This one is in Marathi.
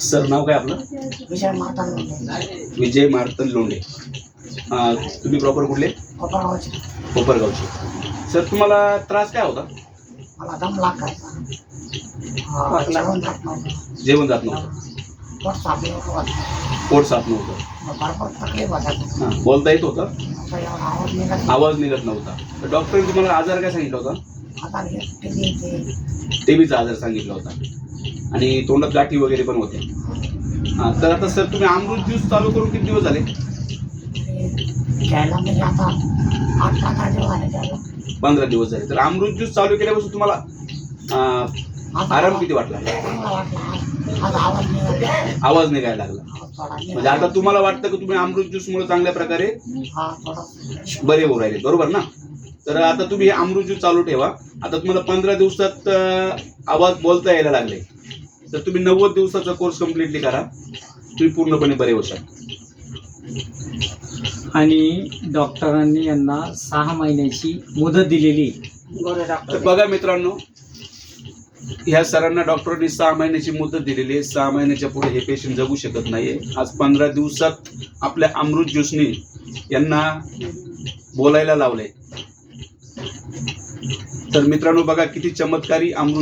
सर नाव काय आपलं? विजय मार्तन लोंढे. विजय मार्तन लोंढे. तुम्ही प्रॉपर कुठले? कोपरगावचे. कोपरगावचे. सर तुम्हाला त्रास काय होता? मला दम लागायचा. जेवण जात नव्हतं. जेवण जात नव्हतं. पोट साफ नव्हतं. पोट साफ नव्हतं. भरपूर तकलीफ होता. बोलता येत होतं? एवढा आवाज निघत आवाज निघत नव्हता. तर डॉक्टरने तुम्हाला आजार काय सांगितला होता? आता टीबीचा आजार सांगितला होता आणि तोंडात गाठी वगैरे पण होत्या. तर आता सर तुम्ही अमृत ज्यूस चालू करून किती दिवस झाले? घ्यायला म्हणजे आता 8-15 दिवस झाले त्याला. 15 दिवस झाले. तर अमृत ज्यूस चालू केल्यापासून तुम्हाला आराम किती वाटला? चांगला वाटला. आज आवाज निघत. आवाज निघायला लागला. थोडा म्हणजे आता तुम्हाला वाटतं की तुम्ही अमृत ज्यूस मुळे चांगल्या प्रकारे थोडा बरे होऊ राहिले, बरोबर ना? तर आता तुम्ही हे अमृत ज्यूस चालू ठेवा. आता तुम्हाला 15 दिवसात आवाज बोलता यायला लागले, तर तुम्ही 90 दिवसाचा कोर्स कम्प्लिटली करा. तुम्ही पूर्णपणे बरे होऊ शकता. आणि डॉक्टरांनी यांना 6 महिन्याची मुदत दिलेली. तर बघा मित्रांनो, ह्या सरांना डॉक्टरांनी 6 महिन्याची मुदत दिलेली आहे. 6 महिन्याच्या पुढे हे पेशंट जगू शकत नाहीये. आज 15 दिवसात आपल्या अमृत ज्यूसने यांना बोलायला लावलंय. तर मित्रांनो बघा किती चमत्कारी अमृत